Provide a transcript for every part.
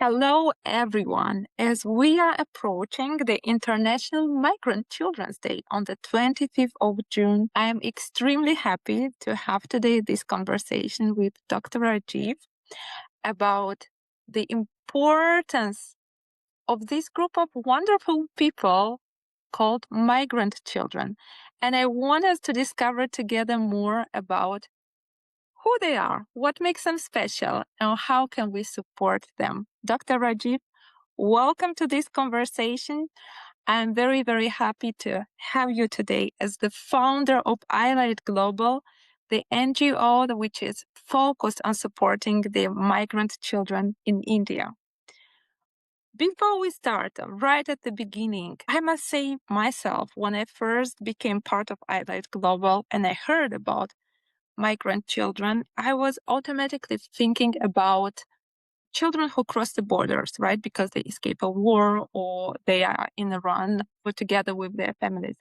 Hello, everyone. As we are approaching the International Migrant Children's Day on the 25th of June, I am extremely happy to have today this conversation with Dr. Rajiv about the importance of this group of wonderful people called migrant children. And I want us to discover together more about who they are, what makes them special, and how can we support them. Dr. Rajiv, welcome to this conversation. I'm very, very happy to have you today as the founder of iLight Global, the NGO which is focused on supporting the migrant children in India. Before we start, right at the beginning, I must say myself, when I first became part of iLight Global and I heard about migrant children, I was automatically thinking about children who cross the borders, right? Because they escape a war or they are in Iran put together with their families.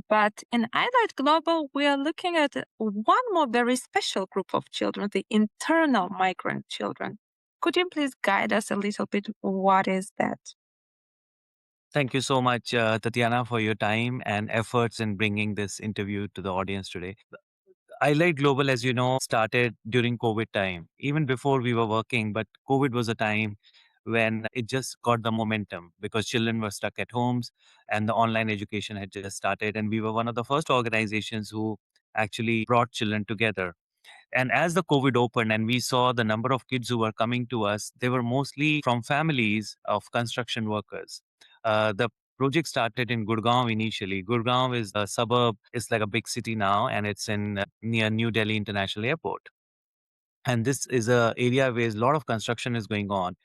But in iLight Global, we are looking at one more very special group of children, the internal migrant children. Could you please guide us a little bit? What is that? Thank you so much, Tatiana, for your time and efforts in bringing this interview to the audience today. iLight Global, as you know, started during COVID time, even before we were working, but COVID was a time when it just got the momentum because children were stuck at homes and the online education had just started. And we were one of the first organizations who actually brought children together. And as the COVID opened and we saw the number of kids who were coming to us, they were mostly from families of construction workers. The project started in Gurgaon initially. Gurgaon is a suburb, it's like a big city now, and it's in near New Delhi International Airport. And this is a area where a lot of construction is going on,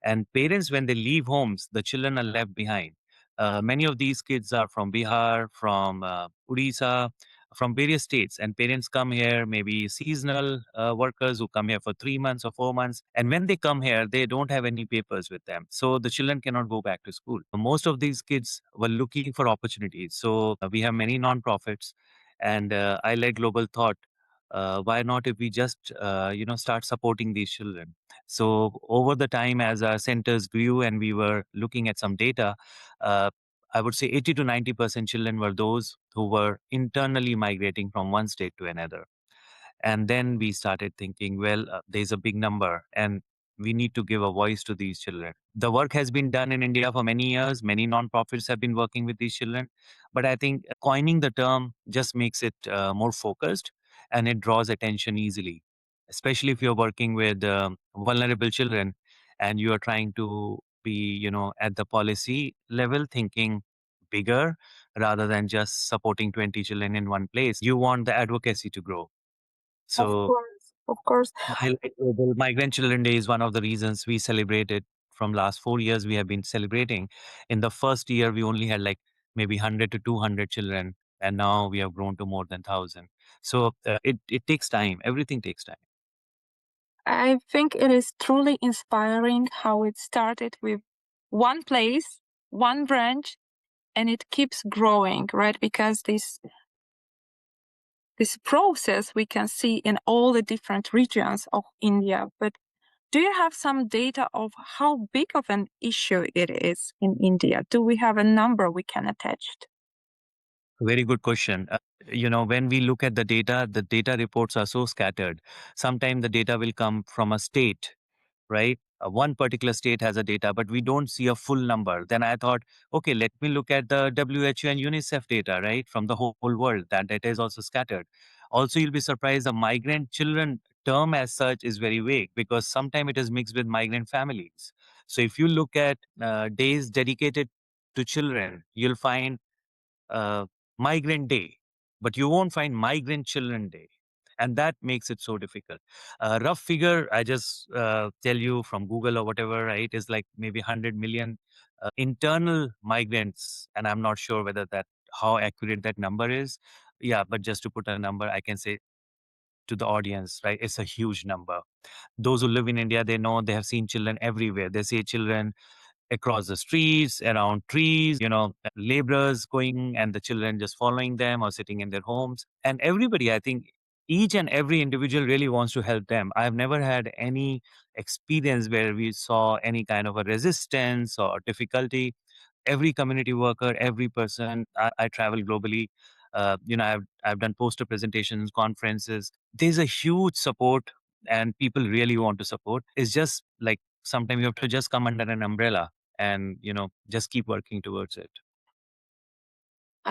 and parents, when they leave homes, the children are left behind. Many of these kids are from Bihar, from Odisha, from various states, and parents come here, maybe seasonal workers who come here for 3 months or 4 months, and when they come here they don't have any papers with them, so the children cannot go back to school. Most of these kids were looking for opportunities, so we have many non-profits, and I led global thought, why not if we just start supporting these children. So over the time, as our centers grew and we were looking at some data, uh, I would say 80 to 90% children were those who were internally migrating from one state to another. And then we started thinking, well, there's a big number and we need to give a voice to these children. The work has been done in India for many years. Many nonprofits have been working with these children. But I think coining the term just makes it more focused and it draws attention easily, especially if you're working with vulnerable children and you are trying to be, at the policy level, thinking bigger rather than just supporting 20 children in one place. You want the advocacy to grow. Of So course, of course. Highlight Global Migrant Children Day is one of the reasons we celebrated. From last 4 years, we have been celebrating. In the first year, we only had like maybe 100 to 200 children, and now we have grown to more than 1,000. So it takes time. Everything takes time. I think it is truly inspiring how it started with one place, one branch, and it keeps growing, right? Because this process we can see in all the different regions of India. But do you have some data of how big of an issue it is in India? Do we have a number we can attach to? Very good question. When we look at the data reports are so scattered. Sometimes the data will come from a state, right? One particular state has a data, but we don't see a full number. Then I thought, okay, let me look at the WHO and UNICEF data, right, from the whole world. That data is also scattered. Also, you'll be surprised the migrant children term as such is very vague because sometimes it is mixed with migrant families. So if you look at days dedicated to children, you'll find uh, Migrant Day, but you won't find Migrant Children Day. And that makes it so difficult. Rough figure, I just tell you from Google or whatever, right, is like maybe 100 million internal migrants. And I'm not sure whether how accurate that number is. Yeah, but just to put a number, I can say to the audience, right, it's a huge number. Those who live in India, they know they have seen children everywhere. They see children across the streets, around trees, laborers going and the children just following them or sitting in their homes. And everybody, I think, each and every individual really wants to help them. I've never had any experience where we saw any kind of a resistance or difficulty. Every community worker, every person, I travel globally. I've done poster presentations, conferences. There's a huge support, and people really want to support. It's just like sometimes you have to just come under an umbrella and just keep working towards it.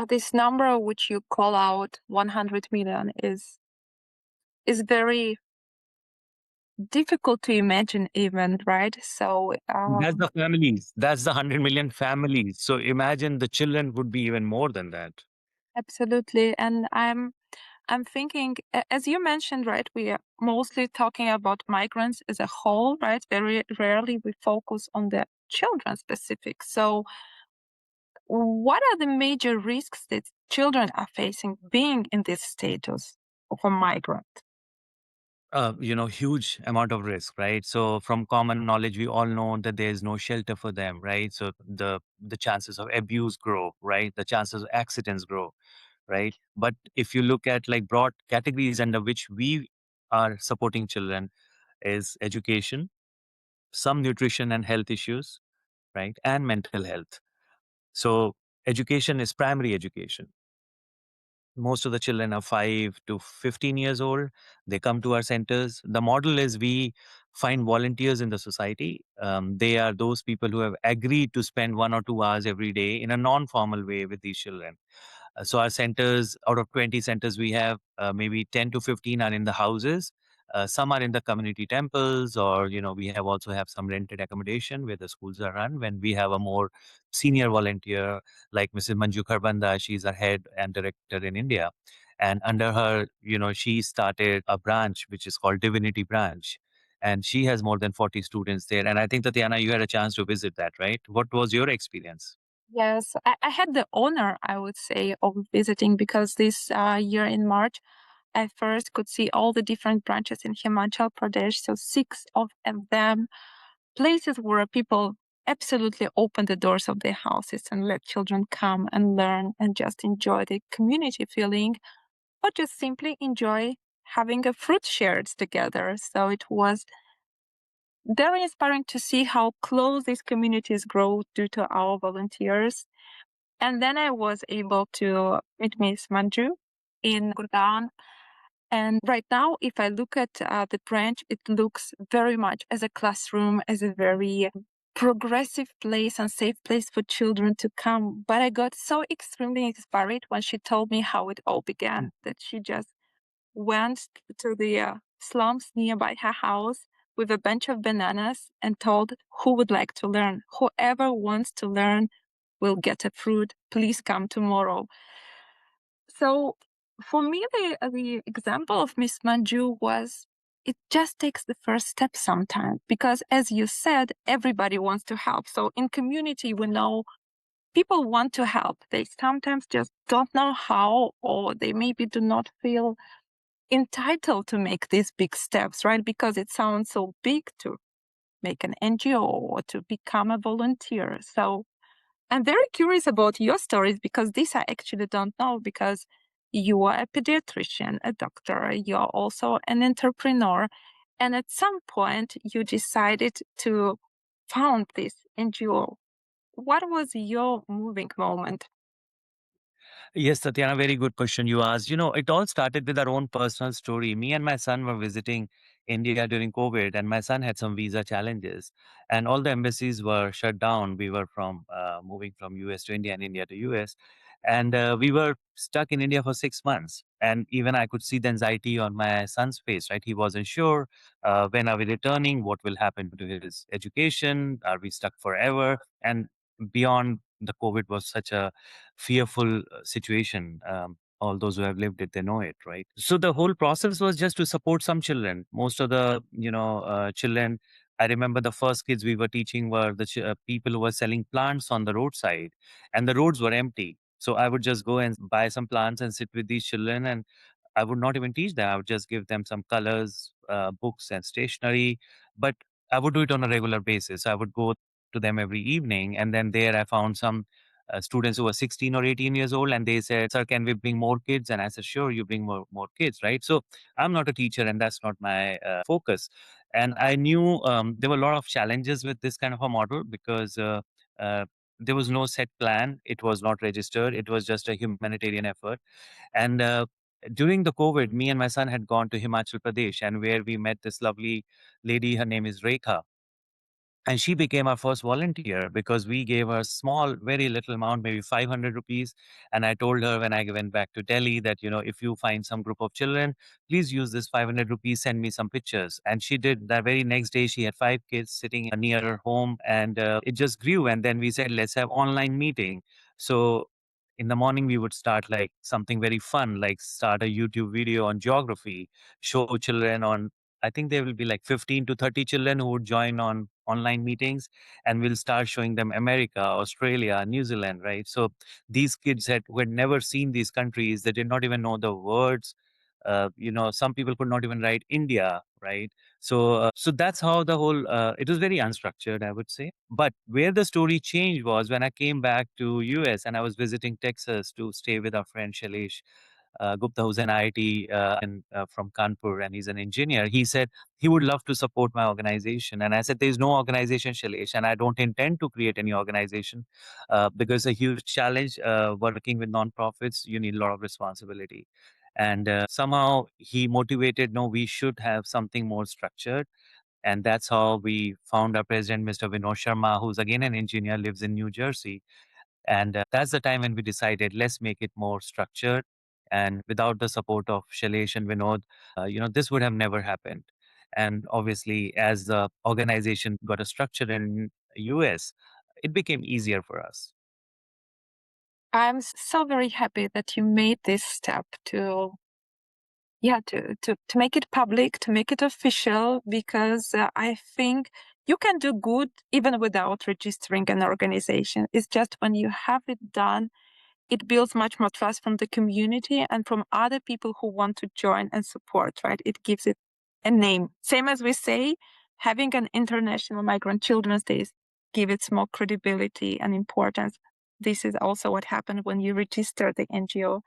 This number which you call out, 100 million, is very difficult to imagine even, right? So That's the families. That's the 100 million families. So imagine the children would be even more than that. absolutely. And I'm thinking, as you mentioned, right, we are mostly talking about migrants as a whole, right? Very rarely we focus on the children specific. So what are the major risks that children are facing being in this status of a migrant? Huge amount of risk, right? So from common knowledge, we all know that there is no shelter for them, right? So the chances of abuse grow, right? The chances of accidents grow, right? But if you look at like broad categories under which we are supporting children is education, some nutrition and health issues, right? And mental health. So education is primary education. Most of the children are 5 to 15 years old. They come to our centers. The model is we find volunteers in the society. They are those people who have agreed to spend 1 or 2 hours every day in a non-formal way with these children. So our centers, out of 20 centers we have, maybe 10 to 15 are in the houses. Some are in the community temples, or we have also have some rented accommodation where the schools are run. When we have a more senior volunteer like Mrs. Manju Kharbanda, she's our head and director in India, and under her, she started a branch which is called Divinity Branch, and she has more than 40 students there. And I think, Tatiana, you had a chance to visit that, right? What was your experience? Yes, I had the honor, I would say, of visiting because this year in March, I first could see all the different branches in Himachal Pradesh. So six of them, places where people absolutely open the doors of their houses and let children come and learn and just enjoy the community feeling, or just simply enjoy having a fruit shared together. So it was very inspiring to see how close these communities grow due to our volunteers. And then I was able to meet Miss Manju in Gurgaon. And right now, if I look at the branch, it looks very much as a classroom, as a very progressive place and safe place for children to come. But I got so extremely inspired when she told me how it all began, that she just went to the slums nearby her house with a bunch of bananas and told who would like to learn. Whoever wants to learn will get a fruit. Please come tomorrow. So for me, the example of Miss Manju was it just takes the first step sometimes because, as you said, everybody wants to help. So in community, we know people want to help. They sometimes just don't know how, or they maybe do not feel entitled to make these big steps, right? Because it sounds so big to make an NGO or to become a volunteer. So I'm very curious about your stories because this I actually don't know because you are a pediatrician, a doctor, you're also an entrepreneur. And at some point you decided to found this NGO. What was your moving moment? Yes, Tatiana, very good question you asked. It all started with our own personal story. Me and my son were visiting India during COVID, and my son had some visa challenges, and all the embassies were shut down. We were from moving from US to India and India to US, and we were stuck in India for 6 months. And even I could see the anxiety on my son's face. Right, he wasn't sure when are we returning, what will happen to his education, are we stuck forever, and beyond the COVID was such a fearful situation. All those who have lived it, they know it, right? So the whole process was just to support some children. Most of the children, I remember the first kids we were teaching were the people who were selling plants on the roadside, and the roads were empty. So I would just go and buy some plants and sit with these children, and I would not even teach them. I would just give them some colors, books, and stationery. But I would do it on a regular basis. I would go to them every evening, and then there I found some students who were 16 or 18 years old, and they said, "Sir, can we bring more kids?" And I said, "Sure, you bring more kids, right?" So I'm not a teacher, and that's not my focus. And I knew there were a lot of challenges with this kind of a model because uh, there was no set plan. It was not registered. It was just a humanitarian effort. And during the COVID, me and my son had gone to Himachal Pradesh, and where we met this lovely lady. Her name is Rekha, and she became our first volunteer because we gave her small, very little amount, maybe 500 rupees. And I told her when I went back to Delhi that, if you find some group of children, please use this 500 rupees, send me some pictures. And she did. That very next day, she had 5 kids sitting near her home, and it just grew. And then we said, let's have online meeting. So in the morning, we would start like something very fun, like start a YouTube video on geography, show children on, I think there will be like 15 to 30 children who would join on online meetings, and we'll start showing them America, Australia, New Zealand, right? So these kids who had never seen these countries, they did not even know the words. Some people could not even write India, right? So that's how the whole, it was very unstructured, I would say. But where the story changed was when I came back to US and I was visiting Texas to stay with our friend Shailesh Gupta, who's an IIT from Kanpur, and he's an engineer. He said he would love to support my organization. And I said, there's no organization, Shailesh, and I don't intend to create any organization because a huge challenge working with nonprofits, you need a lot of responsibility. And somehow he motivated, no, we should have something more structured. And that's how we found our president, Mr. Vinod Sharma, who's again an engineer, lives in New Jersey. And that's the time when we decided, let's make it more structured. And without the support of Shailesh and Vinod, this would have never happened. And obviously, as the organization got a structure in US, it became easier for us. I'm so very happy that you made this step to make it public, to make it official, because I think you can do good even without registering an organization. It's just when you have it done, it builds much more trust from the community and from other people who want to join and support, right? It gives it a name. Same as we say, having an International Migrant Children's Day give it more credibility and importance. This is also what happened when you register the NGO.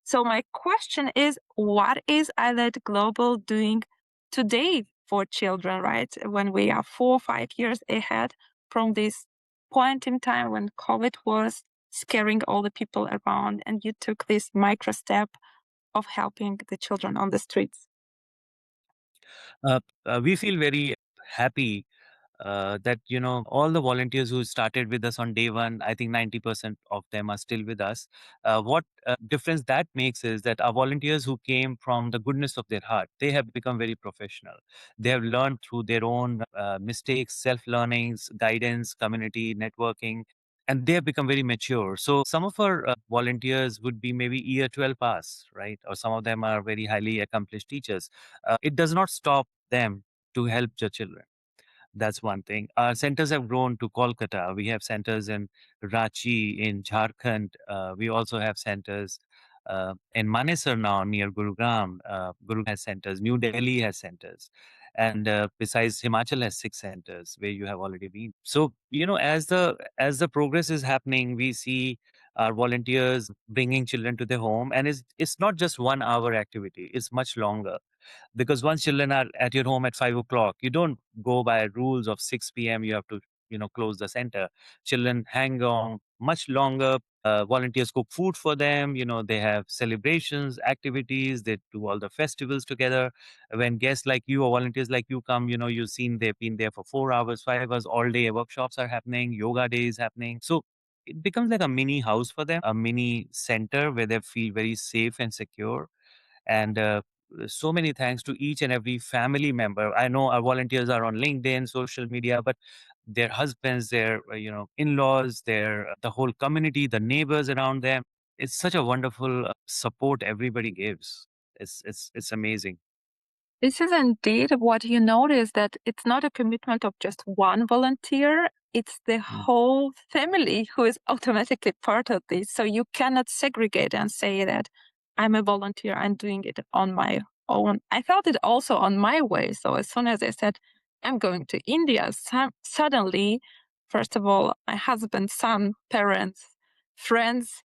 So my question is, what is ILET Global doing today for children, right? When we are 4 or 5 years ahead from this point in time when COVID was scaring all the people around, and you took this micro step of helping the children on the streets. We feel very happy that all the volunteers who started with us on day one, I think 90% of them are still with us. What difference that makes is that our volunteers who came from the goodness of their heart, they have become very professional. They have learned through their own mistakes, self-learnings, guidance, community networking, and they have become very mature. So some of our volunteers would be maybe year 12 pass, right? Or some of them are very highly accomplished teachers. It does not stop them to help the children. That's one thing. Our centers have grown to Kolkata. We have centers in Ranchi, in Jharkhand. We also have centers in Manesar now, near Gurugram. Gurugram has centers. New Delhi has centers. And besides, Himachal has 6 centers where you have already been. So, as the progress is happening, we see our volunteers bringing children to their home. And it's not just 1 hour activity, it's much longer, because once children are at your home at 5 o'clock, you don't go by rules of 6 p.m. You have to close the center. Children hang on much longer. Volunteers cook food for them. They have celebrations, activities. They do all the festivals together. When guests like you or volunteers like you come, you've seen they've been there for 4 hours, 5 hours, all day. Workshops are happening, yoga day is happening. So it becomes like a mini house for them, a mini center where they feel very safe and secure. And so many thanks to each and every family member. I know our volunteers are on LinkedIn, social media, but their husbands, their in-laws, their the whole community, the neighbors around them. It's such a wonderful support everybody gives. It's amazing. This is indeed what you notice, that it's not a commitment of just one volunteer. It's the Mm. whole family who is automatically part of this. So you cannot segregate and say that I'm a volunteer, I'm doing it on my own. I felt it also on my way. So as soon as I said, I'm going to India, suddenly, first of all, my husband, son, parents, friends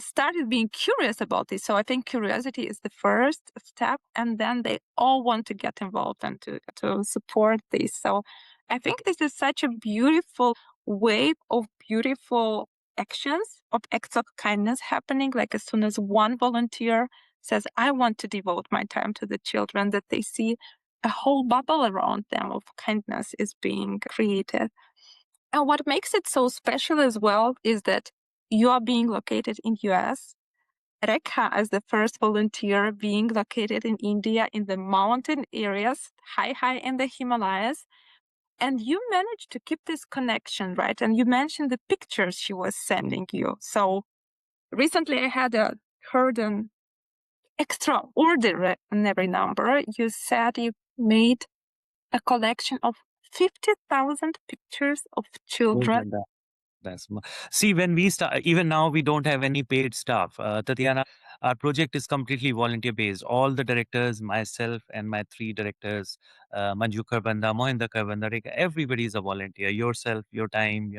started being curious about this. So I think curiosity is the first step, and then they all want to get involved and to support this. So I think this is such a beautiful wave of beautiful actions, of acts of kindness happening. Like as soon as one volunteer says, I want to devote my time to the children, that they see a whole bubble around them of kindness is being created. And what makes it so special as well is that you are being located in US. Rekha as the first volunteer being located in India in the mountain areas, high in the Himalayas. And you managed to keep this connection, right? And you mentioned the pictures she was sending you. So recently I heard an extraordinary number. You said you made a collection of 50,000 pictures of Oh my children. God. See, when we start, even now, we don't have any paid staff. Tatiana, our project is completely volunteer based. All the directors, myself and my three directors, Manju Karbanda, Mohinder Karbanda, everybody is a volunteer. Yourself, your time,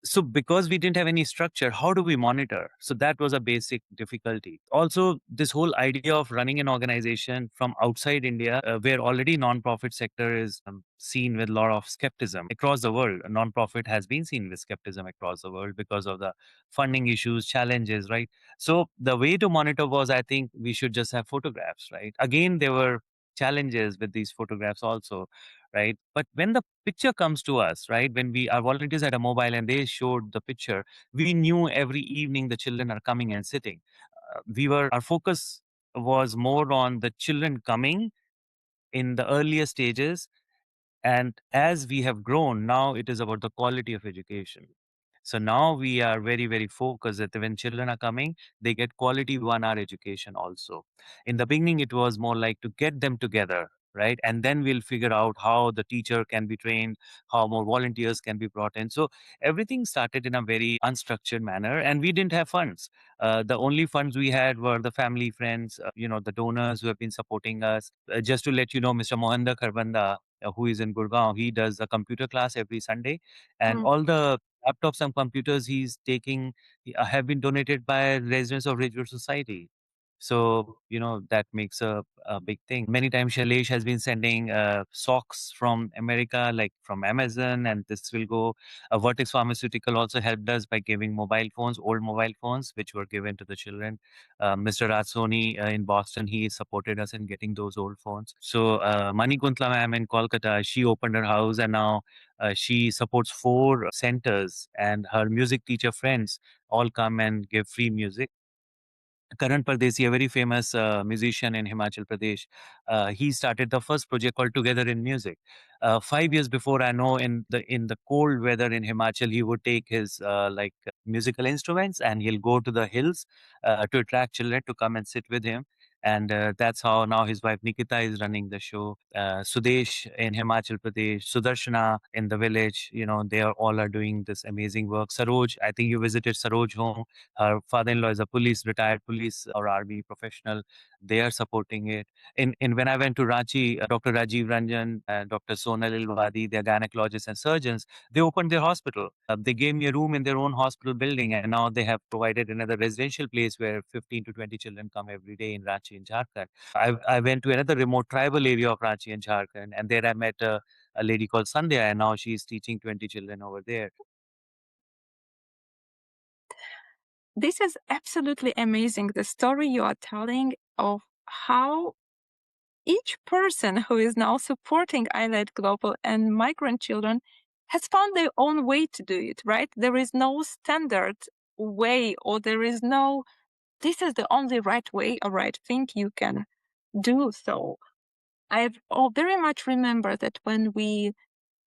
So because we didn't have any structure, how do we monitor? So that was a basic difficulty. Also, this whole idea of running an organization from outside India, where already non-profit sector is seen with a lot of skepticism across the world. A non-profit has been seen with skepticism across the world because of the funding issues, challenges, right? So the way to monitor was, I think, we should just have photographs, right? Again, there were challenges with these photographs also, right? But when the picture comes to us, right, when our volunteers had a mobile and they showed the picture, we knew every evening the children are coming and sitting. Our focus was more on the children coming in the earlier stages, and as we have grown, now it is about the quality of education. So now we are very, very focused that when children are coming, they get quality 1 hour education also. In the beginning, it was more like to get them together, right? And then we'll figure out how the teacher can be trained, how more volunteers can be brought in. So everything started in a very unstructured manner, and we didn't have funds. The only funds we had were the family, friends, the donors who have been supporting us. Just to let you know, Mr. Mohinder Kharbanda, who is in Gurgaon, he does a computer class every Sunday, and Mm. all the laptops and computers he's taking have been donated by residents of Ridgewood Society. So, that makes a big thing. Many times Shailesh has been sending socks from America, like from Amazon, and this will go. Vertex Pharmaceutical also helped us by giving mobile phones, old mobile phones, which were given to the children. Mr. Raj Soni in Boston, he supported us in getting those old phones. So, Mani Kuntla ma'am in Kolkata, she opened her house, and now she supports 4 centers, and her music teacher friends all come and give free music. Karan Pardesi, a very famous musician in Himachal Pradesh, he started the first project called Together in Music. 5 years before, I know in the cold weather in Himachal, he would take his musical instruments and he'll go to the hills to attract children to come and sit with him. And that's how now his wife Nikita is running the show. Sudesh in Himachal Pradesh, Sudarshana in the village, they all are doing this amazing work. Saroj, I think you visited Saroj home. Her father-in-law is a retired police or army professional. They are supporting it. In When I went to Ranchi, Dr. Rajiv Ranjan and Dr. Sonal Ilwadi, they're gynecologists and surgeons. They opened their hospital. They gave me a room in their own hospital building, and now they have provided another residential place where 15 to 20 children come every day in Ranchi in Jharkhand. I went to another remote tribal area of Ranchi in Jharkhand, and there I met a lady called Sandhya, and now she's teaching 20 children over there. This is absolutely amazing. The story you are telling of how each person who is now supporting iLight Global and migrant children has found their own way to do it, right? There is no standard way, or there is no, this is the only right way or right thing you can do. So I very much remember that when we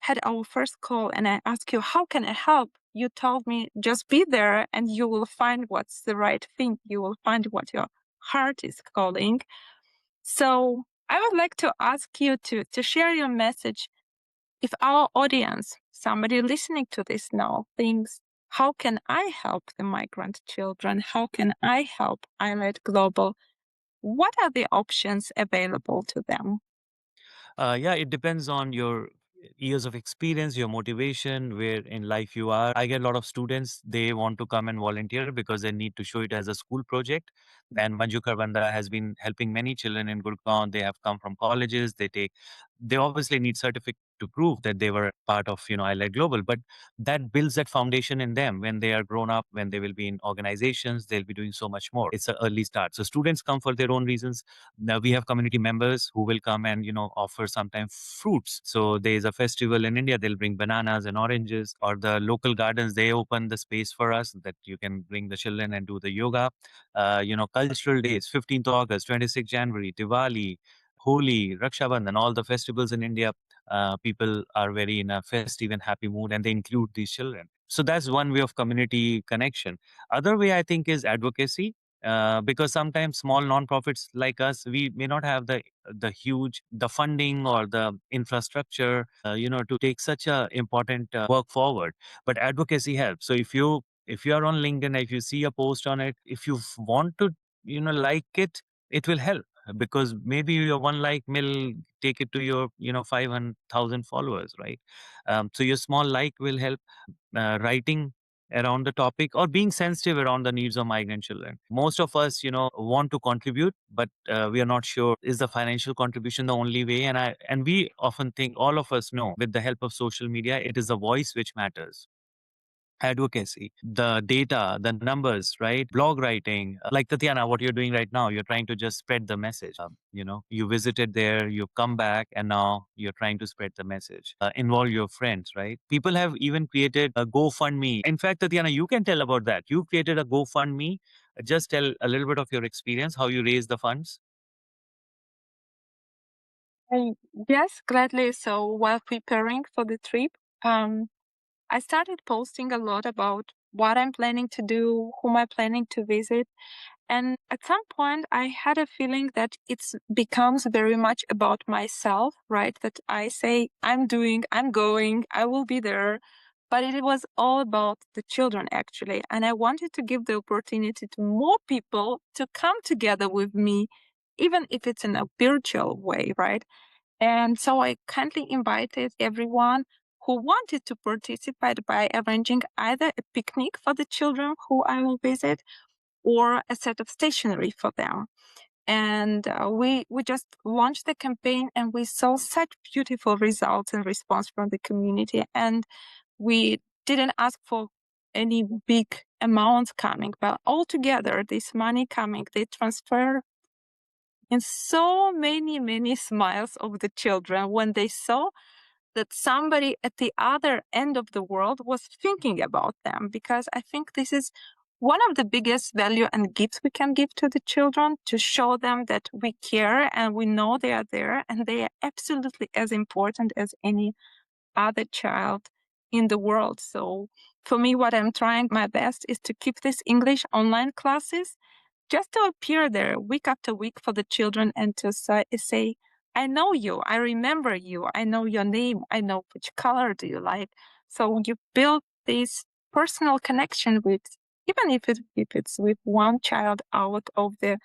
had our first call and I asked you, how can I help? You told me, just be there and you will find what's the right thing. You will find what your heart is calling. So I would like to ask you to share your message. If our audience, somebody listening to this now, thinks, how can I help the migrant children? How can I help iLight Global? What are the options available to them? Yeah, it depends on your years of experience, your motivation, where in life you are. I get a lot of students, they want to come and volunteer because they need to show it as a school project. And Manju Karbanda has been helping many children in Gurgaon. They have come from colleges. They obviously need certificate to prove that they were part of, ILET Global, but that builds that foundation in them. When they are grown up, when they will be in organizations, they'll be doing so much more. It's an early start. So students come for their own reasons. Now we have community members who will come and offer sometimes fruits. So there is a festival in India, they'll bring bananas and oranges, or the local gardens, they open the space for us that you can bring the children and do the yoga. Cultural days, 15th August, 26th January, Diwali, Holi, Raksha Bandhan, all the festivals in India, people are very in a festive and happy mood, and they include these children. So that's one way of community connection. Other way I think is advocacy, because sometimes small nonprofits like us, we may not have the funding or the infrastructure, to take such a important work forward. But advocacy helps. So if you are on LinkedIn, if you see a post on it, if you want to, like it will help, because maybe your one like will take it to your 500,000 followers, right? So your small like will help. Writing around the topic or being sensitive around the needs of migrant children. Most of us, want to contribute, but we are not sure, is the financial contribution the only way? And we often think, all of us know, with the help of social media, it is the voice which matters. Advocacy, the data, the numbers, right? Blog writing, like Tatiana, what you're doing right now, you're trying to just spread the message. You visited there, you come back, and now you're trying to spread the message. Involve your friends, right? People have even created a GoFundMe. In fact, Tatiana, you can tell about that. You created a GoFundMe. Just tell a little bit of your experience, how you raise the funds. I, yes, gladly. So while preparing for the trip, um, I started posting a lot about what I'm planning to do, whom I'm planning to visit. And at some point, I had a feeling that it becomes very much about myself, right? That I say, I'm doing, I'm going, I will be there. But it was all about the children, actually. And I wanted to give the opportunity to more people to come together with me, even if it's in a virtual way, right? And so I kindly invited everyone who wanted to participate by arranging either a picnic for the children who I will visit or a set of stationery for them. And we just launched the campaign, and we saw such beautiful results and response from the community. And we didn't ask for any big amounts coming, but altogether, this money coming, they transfer in so many, many smiles of the children when they saw that somebody at the other end of the world was thinking about them. Because I think this is one of the biggest value and gifts we can give to the children, to show them that we care and we know they are there, and they are absolutely as important as any other child in the world. So for me, what I'm trying my best is to keep this English online classes, just to appear there week after week for the children and to say, I know you, I remember you, I know your name, I know which color do you like. So you build this personal connection with, even if it's with one child out of the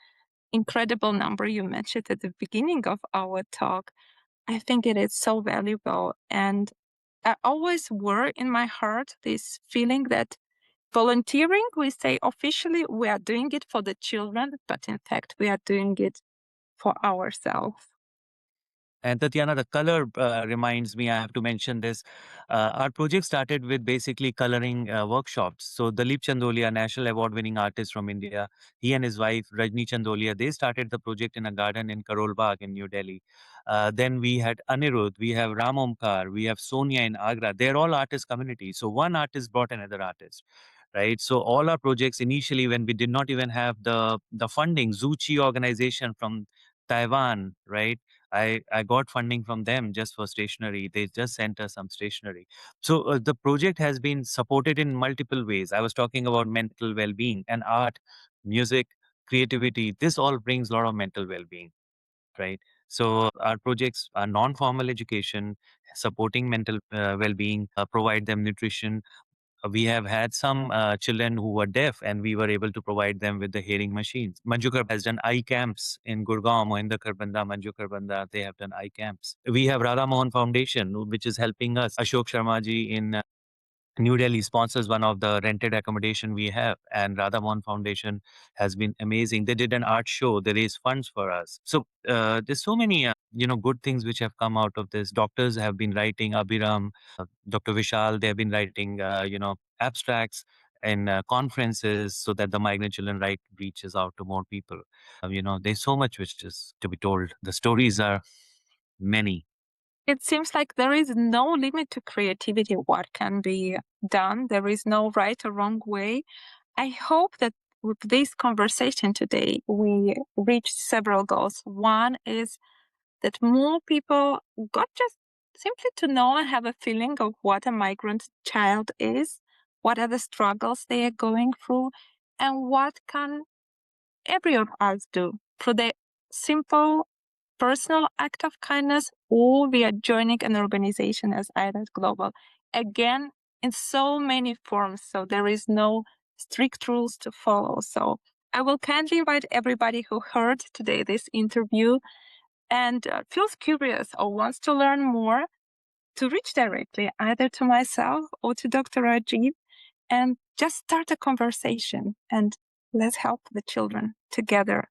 incredible number you mentioned at the beginning of our talk. I think it is so valuable. And I always were in my heart this feeling that volunteering, we say officially we are doing it for the children, but in fact we are doing it for ourselves. And Tatiana, the color reminds me, I have to mention this. Our project started with basically coloring workshops. So Dalip Chandolia, national award winning artist from India, he and his wife, Rajni Chandolia, they started the project in a garden in Karol Bagh in New Delhi. Then we had Anirudh, we have Ram Omkar, we have Sonia in Agra. They're all artist communities. So one artist brought another artist. Right. So all our projects initially, when we did not even have the funding, Zuchi organization from Taiwan, right? I got funding from them just for stationery. They just sent us some stationery. So the project has been supported in multiple ways. I was talking about mental well-being and art, music, creativity. This all brings a lot of mental well-being, right? So our projects are non-formal education, supporting mental well-being, provide them nutrition, We have had some children who were deaf, and we were able to provide them with the hearing machines. Manjukar has done eye camps in Gurgaon, Mohinder Kharbanda, Manjukar Banda. They have done eye camps. We have Radha Mohan Foundation, which is helping us. Ashok Sharma ji in New Delhi sponsors one of the rented accommodation we have, and Radha Mohan Foundation has been amazing. They did an art show. They raised funds for us. So there's so many good things which have come out of this. Doctors have been writing, Abhiram, Dr. Vishal. They have been writing abstracts and conferences so that the migrant children right reaches out to more people. There's so much which is to be told. The stories are many. It seems like there is no limit to creativity, what can be done. There is no right or wrong way. I hope that with this conversation today, we reach several goals. One is that more people got just simply to know and have a feeling of what a migrant child is, what are the struggles they are going through, and what can every of us do through the simple personal act of kindness or via joining an organization as IRAT Global. Again, in so many forms, so there is no strict rules to follow. So I will kindly invite everybody who heard today this interview and feels curious or wants to learn more to reach directly either to myself or to Dr. Rajiv and just start a conversation and let's help the children together.